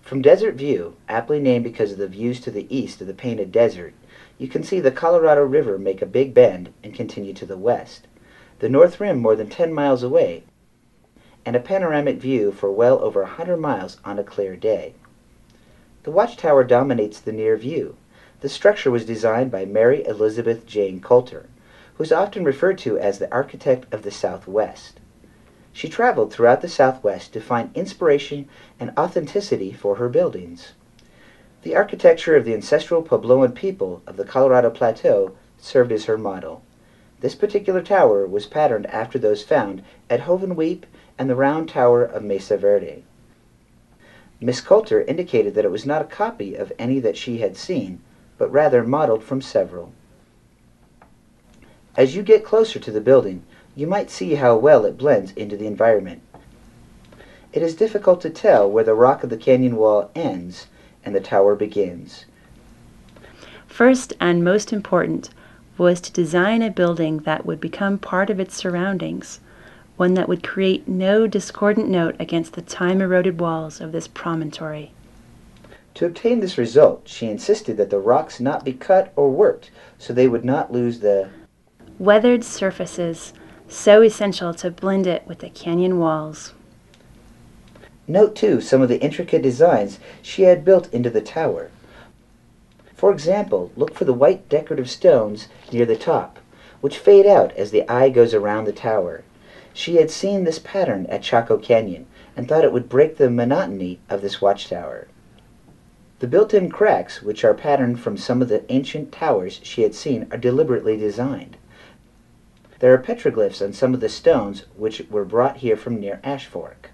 From Desert View, aptly named because of the views to the east of the Painted Desert, you can see the Colorado River make a big bend and continue to the west, the North Rim more than 10 miles away, and a panoramic view for well over 100 miles on a clear day. The Watchtower dominates the near view. The structure was designed by Mary Elizabeth Jane Coulter, who is often referred to as the architect of the Southwest. She traveled throughout the Southwest to find inspiration and authenticity for her buildings. The architecture of the ancestral Puebloan people of the Colorado Plateau served as her model. This particular tower was patterned after those found at Hovenweep and the Round Tower of Mesa Verde. Miss Coulter indicated that it was not a copy of any that she had seen, but rather modeled from several. As you get closer to the building, you might see how well it blends into the environment. It is difficult to tell where the rock of the canyon wall ends and the tower begins. First and most important was to design a building that would become part of its surroundings, one that would create no discordant note against the time-eroded walls of this promontory. To obtain this result, she insisted that the rocks not be cut or worked so they would not lose the weathered surfaces, so essential to blend it with the canyon walls. Note, too, some of the intricate designs she had built into the tower. For example, look for the white decorative stones near the top, which fade out as the eye goes around the tower. She had seen this pattern at Chaco Canyon and thought it would break the monotony of this watchtower. The built-in cracks, which are patterned from some of the ancient towers she had seen, are deliberately designed. There are petroglyphs on some of the stones which were brought here from near Ash Fork.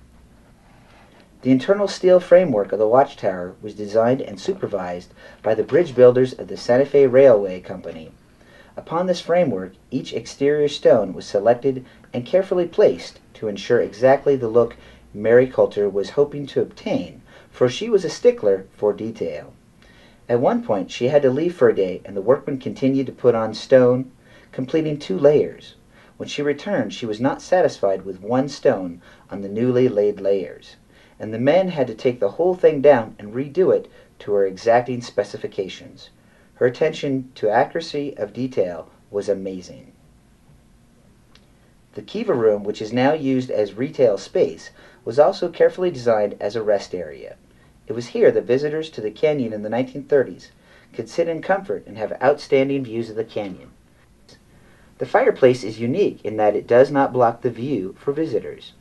The internal steel framework of the watchtower was designed and supervised by the bridge builders of the Santa Fe Railway Company. Upon this framework, each exterior stone was selected and carefully placed to ensure exactly the look Mary Coulter was hoping to obtain, for she was a stickler for detail. At one point, she had to leave for a day, and the workmen continued to put on stone, completing 2 layers. When she returned, she was not satisfied with 1 stone on the newly laid layers, and the men had to take the whole thing down and redo it to her exacting specifications. Her attention to accuracy of detail was amazing. The Kiva Room, which is now used as retail space, was also carefully designed as a rest area. It was here that visitors to the canyon in the 1930s could sit in comfort and have outstanding views of the canyon. The fireplace is unique in that it does not block the view for visitors.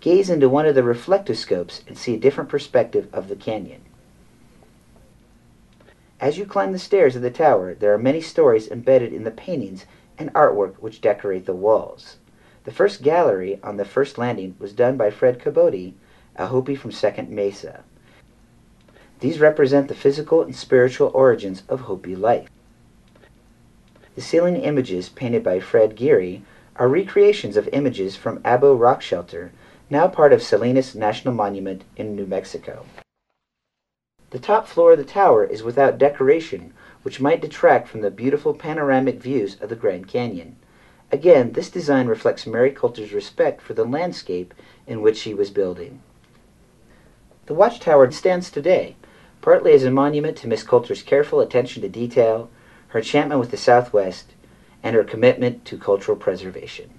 Gaze into one of the reflectoscopes and see a different perspective of the canyon. As you climb the stairs of the tower, there are many stories embedded in the paintings and artwork which decorate the walls. The first gallery on the first landing was done by Frank Kabotie, a Hopi from Second Mesa. These represent the physical and spiritual origins of Hopi life. The ceiling images painted by Fred Geary are recreations of images from Abo Rock Shelter, now part of Salinas National Monument in New Mexico. The top floor of the tower is without decoration, which might detract from the beautiful panoramic views of the Grand Canyon. Again, this design reflects Mary Coulter's respect for the landscape in which she was building. The watchtower stands today, partly as a monument to Miss Coulter's careful attention to detail, her enchantment with the Southwest, and her commitment to cultural preservation.